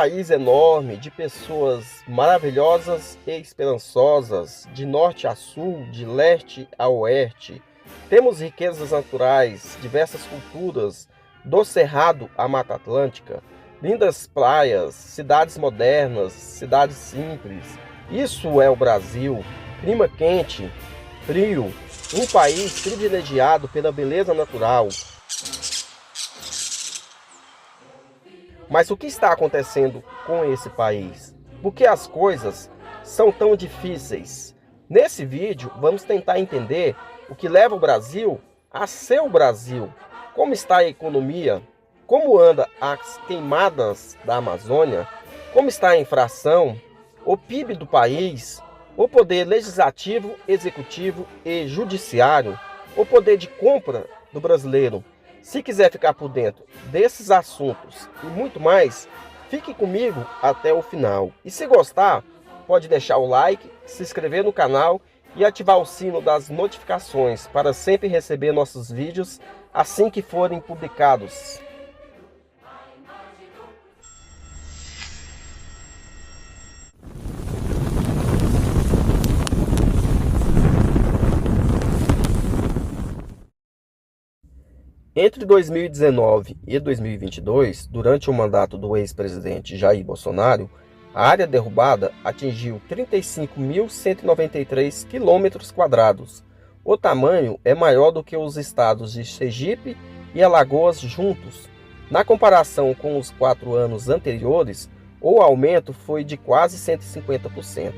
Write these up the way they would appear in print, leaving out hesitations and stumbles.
país enorme, de pessoas maravilhosas e esperançosas, de norte a sul, de leste a oeste. Temos riquezas naturais, diversas culturas, do Cerrado à Mata Atlântica, lindas praias, cidades modernas, cidades simples. Isso é o Brasil, clima quente, frio, um país privilegiado pela beleza natural. Mas o que está acontecendo com esse país? Por que as coisas são tão difíceis? Nesse vídeo, vamos tentar entender o que leva o Brasil a ser o Brasil. Como está a economia? Como anda as queimadas da Amazônia? Como está a inflação? O PIB do país? O poder legislativo, executivo e judiciário? O poder de compra do brasileiro? Se quiser ficar por dentro desses assuntos e muito mais, fique comigo até o final. E se gostar, pode deixar o like, se inscrever no canal e ativar o sino das notificações para sempre receber nossos vídeos assim que forem publicados. Entre 2019 e 2022, durante o mandato do ex-presidente Jair Bolsonaro, a área derrubada atingiu 35.193 km². O tamanho é maior do que os estados de Sergipe e Alagoas juntos. Na comparação com os 4 anos anteriores, o aumento foi de quase 150%.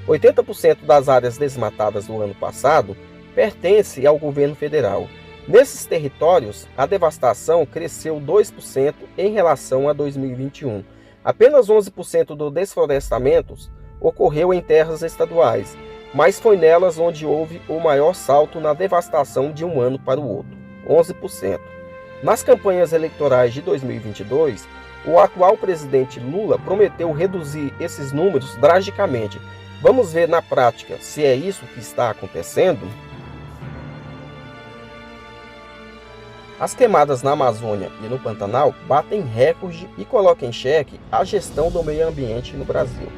80% das áreas desmatadas do ano passado pertence ao governo federal. Nesses territórios, a devastação cresceu 2% em relação a 2021. Apenas 11% do desflorestamento ocorreu em terras estaduais, mas foi nelas onde houve o maior salto na devastação de um ano para o outro, 11%. Nas campanhas eleitorais de 2022, o atual presidente Lula prometeu reduzir esses números drasticamente. Vamos ver na prática se é isso que está acontecendo? As queimadas na Amazônia e no Pantanal batem recorde e colocam em xeque a gestão do meio ambiente no Brasil.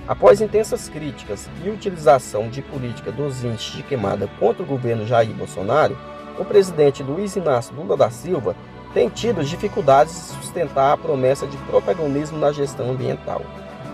Após intensas críticas e utilização de política dos índices de queimada contra o governo Jair Bolsonaro, o presidente Luiz Inácio Lula da Silva tem tido dificuldades de sustentar a promessa de protagonismo na gestão ambiental.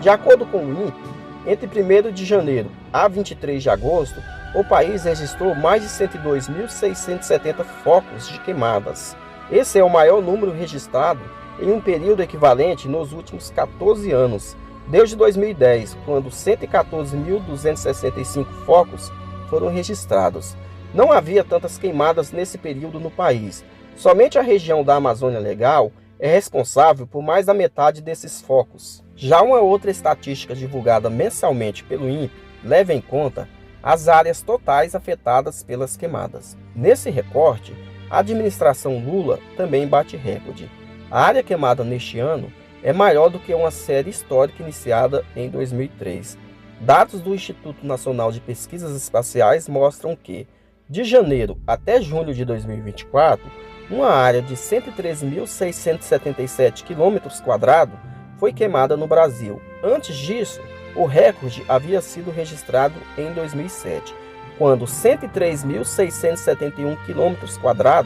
De acordo com o INPE, entre 1º de janeiro a 23 de agosto, o país registrou mais de 102.670 focos de queimadas. Esse é o maior número registrado em um período equivalente nos últimos 14 anos, desde 2010, quando 114.265 focos foram registrados. Não havia tantas queimadas nesse período no país. Somente a região da Amazônia Legal é responsável por mais da metade desses focos. Já uma outra estatística divulgada mensalmente pelo INPE leva em conta as áreas totais afetadas pelas queimadas. Nesse recorte, a administração Lula também bate recorde. A área queimada neste ano é maior do que uma série histórica iniciada em 2003. Dados do Instituto Nacional de Pesquisas Espaciais mostram que, de janeiro até junho de 2024, uma área de 113.677 km² foi queimada no Brasil. Antes disso, o recorde havia sido registrado em 2007, quando 103.671 km²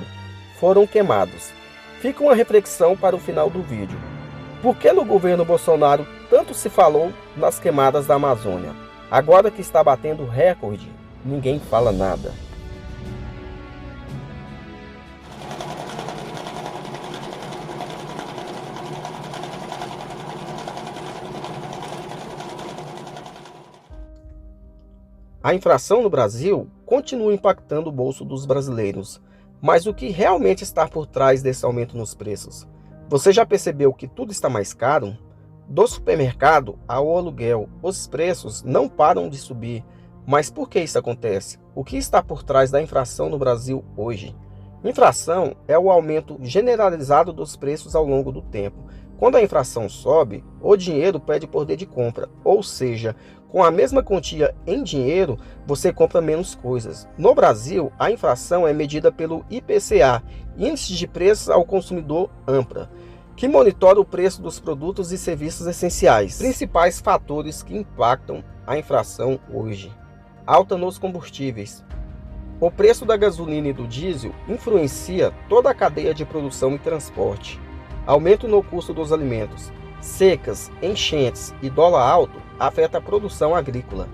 foram queimados. Fica uma reflexão para o final do vídeo. Por que no governo Bolsonaro tanto se falou nas queimadas da Amazônia? Agora que está batendo recorde, ninguém fala nada. A inflação no Brasil continua impactando o bolso dos brasileiros, mas o que realmente está por trás desse aumento nos preços? Você já percebeu que tudo está mais caro? Do supermercado ao aluguel, os preços não param de subir. Mas por que isso acontece? O que está por trás da inflação no Brasil hoje? Inflação é o aumento generalizado dos preços ao longo do tempo. Quando a inflação sobe, o dinheiro perde poder de compra, ou seja, com a mesma quantia em dinheiro, você compra menos coisas. No Brasil, a inflação é medida pelo IPCA, Índice de Preços ao Consumidor ANPRA. que monitora o preço dos produtos e serviços essenciais. Principais fatores que impactam a inflação hoje. Alta nos combustíveis. O preço da gasolina e do diesel influencia toda a cadeia de produção e transporte. Aumento no custo dos alimentos, secas, enchentes e dólar alto afeta a produção agrícola.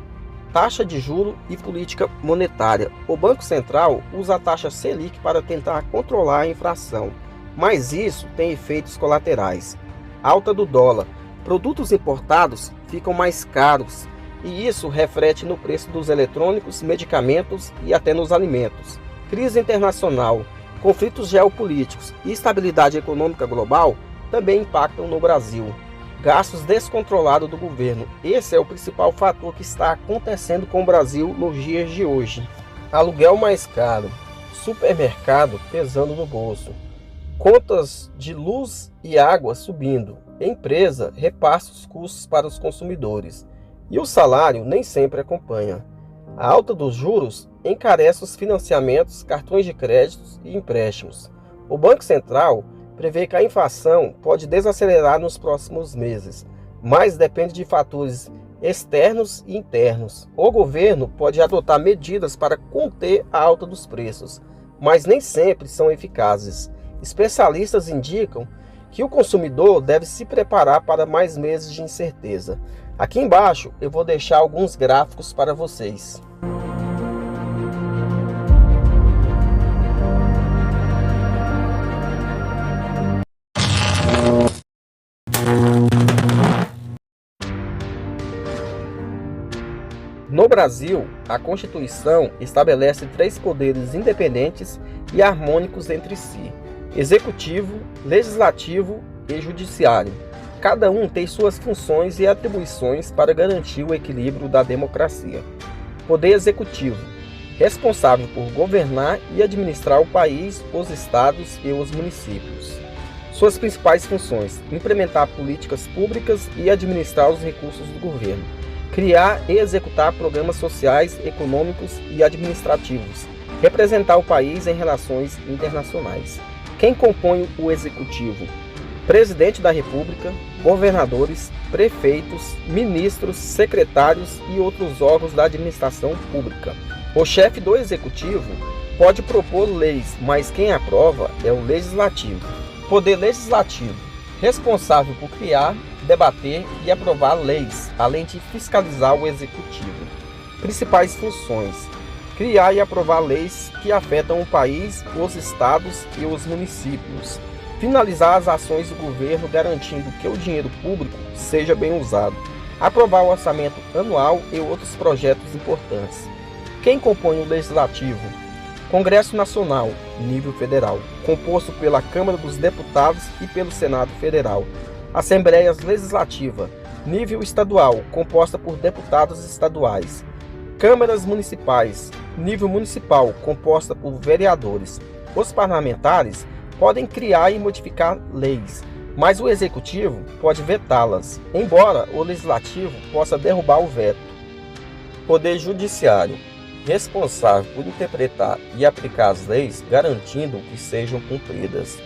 Taxa de juros e política monetária. O Banco Central usa a taxa Selic para tentar controlar a inflação, mas isso tem efeitos colaterais. Alta do dólar. Produtos importados ficam mais caros e isso reflete no preço dos eletrônicos, medicamentos e até nos alimentos. Crise internacional, conflitos geopolíticos e estabilidade econômica global também impactam no Brasil. Gastos descontrolados do governo. Esse é o principal fator que está acontecendo com o Brasil nos dias de hoje. Aluguel mais caro. Supermercado pesando no bolso. Contas de luz e água subindo. Empresa repassa os custos para os consumidores. E o salário nem sempre acompanha. A alta dos juros encarece os financiamentos, cartões de créditos e empréstimos. O Banco Central prevê que a inflação pode desacelerar nos próximos meses, mas depende de fatores externos e internos. O governo pode adotar medidas para conter a alta dos preços, mas nem sempre são eficazes. Especialistas indicam que o consumidor deve se preparar para mais meses de incerteza. Aqui embaixo eu vou deixar alguns gráficos para vocês. No Brasil, a Constituição estabelece 3 poderes independentes e harmônicos entre si: Executivo, Legislativo e Judiciário. Cada um tem suas funções e atribuições para garantir o equilíbrio da democracia. Poder Executivo, responsável por governar e administrar o país, os estados e os municípios. Suas principais funções: implementar políticas públicas e administrar os recursos do governo. Criar e executar programas sociais, econômicos e administrativos. Representar o país em relações internacionais. Quem compõe o Executivo? Presidente da República, governadores, prefeitos, ministros, secretários e outros órgãos da administração pública. O chefe do Executivo pode propor leis, mas quem aprova é o Legislativo. Poder Legislativo, responsável por criar, debater e aprovar leis, além de fiscalizar o Executivo. Principais funções: criar e aprovar leis que afetam o país, os estados e os municípios. Finalizar as ações do governo garantindo que o dinheiro público seja bem usado. Aprovar o orçamento anual e outros projetos importantes. Quem compõe o Legislativo? Congresso Nacional, nível federal, composto pela Câmara dos Deputados e pelo Senado Federal. Assembleia Legislativa, nível estadual, composta por deputados estaduais. Câmaras Municipais, nível municipal, composta por vereadores. Os parlamentares podem criar e modificar leis, mas o Executivo pode vetá-las, embora o Legislativo possa derrubar o veto. Poder Judiciário, responsável por interpretar e aplicar as leis, garantindo que sejam cumpridas.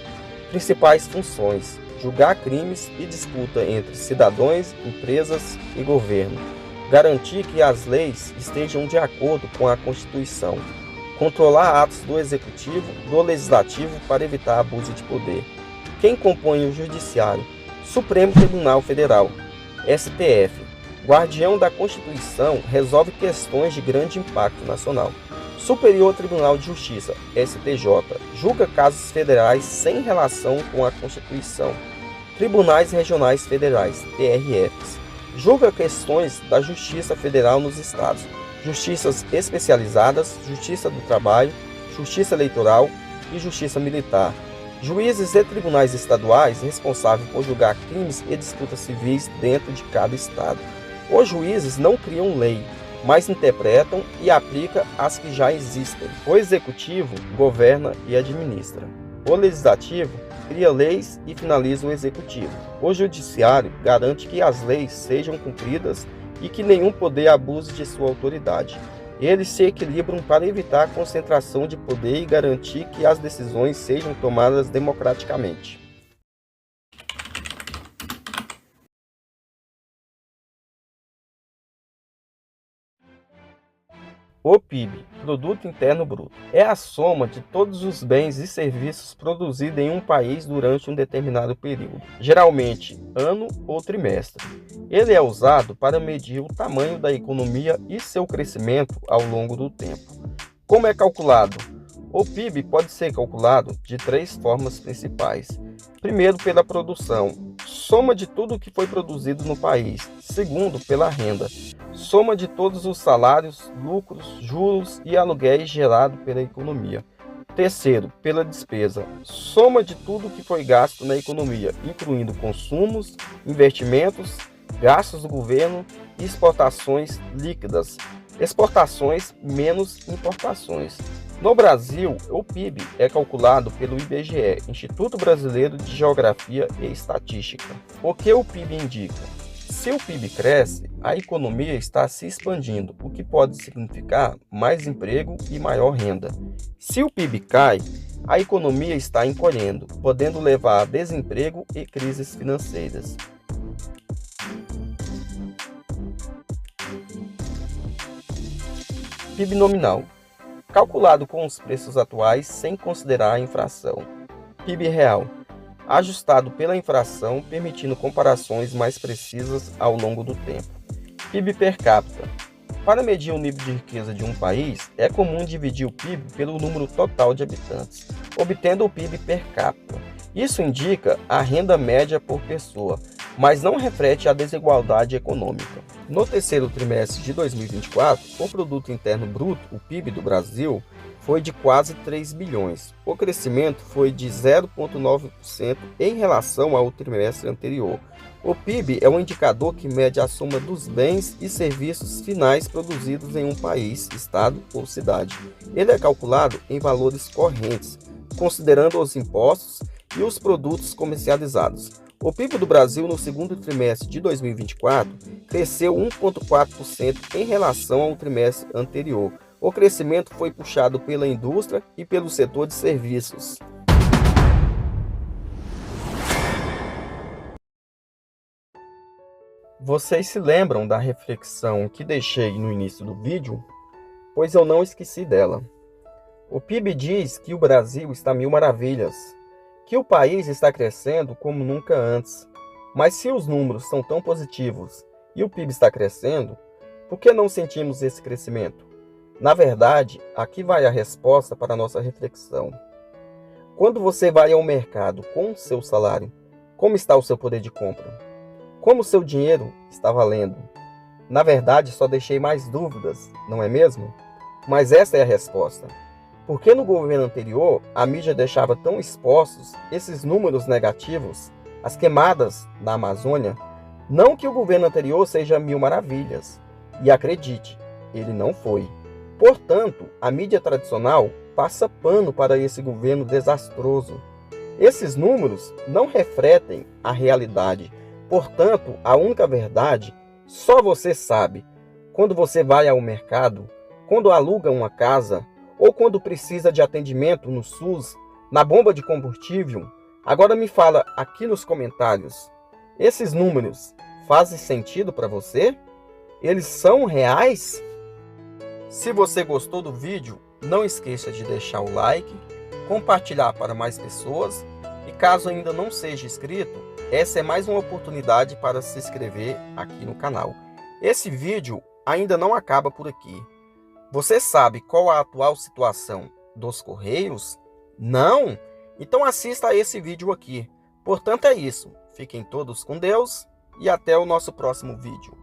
Principais funções: julgar crimes e disputa entre cidadãos, empresas e governo. Garantir que as leis estejam de acordo com a Constituição. Controlar atos do Executivo, do Legislativo para evitar abuso de poder. Quem compõe o Judiciário? Supremo Tribunal Federal, STF. Guardião da Constituição, resolve questões de grande impacto nacional. Superior Tribunal de Justiça, STJ, julga casos federais sem relação com a Constituição. Tribunais Regionais Federais, TRFs, julga questões da Justiça Federal nos estados. Justiças especializadas, Justiça do Trabalho, Justiça Eleitoral e Justiça Militar. Juízes e tribunais estaduais responsáveis por julgar crimes e disputas civis dentro de cada estado. Os juízes não criam lei, mas interpretam e aplicam as que já existem. O Executivo governa e administra. O Legislativo cria leis e finaliza o Executivo. O Judiciário garante que as leis sejam cumpridas e que nenhum poder abuse de sua autoridade. Eles se equilibram para evitar a concentração de poder e garantir que as decisões sejam tomadas democraticamente. O PIB, Produto Interno Bruto, é a soma de todos os bens e serviços produzidos em um país durante um determinado período, geralmente ano ou trimestre. Ele é usado para medir o tamanho da economia e seu crescimento ao longo do tempo. Como é calculado? O PIB pode ser calculado de três formas principais. Primeiro, pela produção, soma de tudo que foi produzido no país. Segundo, pela renda, soma de todos os salários, lucros, juros e aluguéis gerados pela economia. Terceiro, pela despesa, soma de tudo que foi gasto na economia, incluindo consumos, investimentos, gastos do governo e exportações líquidas. Exportações menos importações. No Brasil, o PIB é calculado pelo IBGE, Instituto Brasileiro de Geografia e Estatística. O que o PIB indica? Se o PIB cresce, a economia está se expandindo, o que pode significar mais emprego e maior renda. Se o PIB cai, a economia está encolhendo, podendo levar a desemprego e crises financeiras. PIB nominal, calculado com os preços atuais sem considerar a inflação. PIB real, ajustado pela inflação, permitindo comparações mais precisas ao longo do tempo. PIB per capita. Para medir o nível de riqueza de um país, é comum dividir o PIB pelo número total de habitantes, obtendo o PIB per capita. Isso indica a renda média por pessoa, mas não reflete a desigualdade econômica. No terceiro trimestre de 2024, o Produto Interno Bruto, o PIB do Brasil, foi de quase 3 bilhões. O crescimento foi de 0,9% em relação ao trimestre anterior. O PIB é um indicador que mede a soma dos bens e serviços finais produzidos em um país, estado ou cidade. Ele é calculado em valores correntes, considerando os impostos e os produtos comercializados. O PIB do Brasil no segundo trimestre de 2024 cresceu 1,4% em relação ao trimestre anterior. O crescimento foi puxado pela indústria e pelo setor de serviços. Vocês se lembram da reflexão que deixei no início do vídeo? Pois eu não esqueci dela. O PIB diz que o Brasil está mil maravilhas, que o país está crescendo como nunca antes. Mas se os números são tão positivos e o PIB está crescendo, por que não sentimos esse crescimento? Na verdade, aqui vai a resposta para a nossa reflexão. Quando você vai ao mercado com o seu salário, como está o seu poder de compra? Como o seu dinheiro está valendo? Na verdade, só deixei mais dúvidas, não é mesmo? Mas essa é a resposta. Por que no governo anterior a mídia deixava tão expostos esses números negativos, as queimadas na Amazônia? Não que o governo anterior seja mil maravilhas, e acredite, ele não foi. Portanto, a mídia tradicional passa pano para esse governo desastroso. Esses números não refletem a realidade. Portanto, a única verdade só você sabe. Quando você vai ao mercado, quando aluga uma casa, ou quando precisa de atendimento no SUS, na bomba de combustível. Agora me fala aqui nos comentários, esses números fazem sentido para você? Eles são reais? Se você gostou do vídeo, não esqueça de deixar o like, compartilhar para mais pessoas e caso ainda não seja inscrito, essa é mais uma oportunidade para se inscrever aqui no canal. Esse vídeo ainda não acaba por aqui. Você sabe qual a atual situação dos Correios? Não? Então assista a esse vídeo aqui. Portanto é isso. Fiquem todos com Deus e até o nosso próximo vídeo.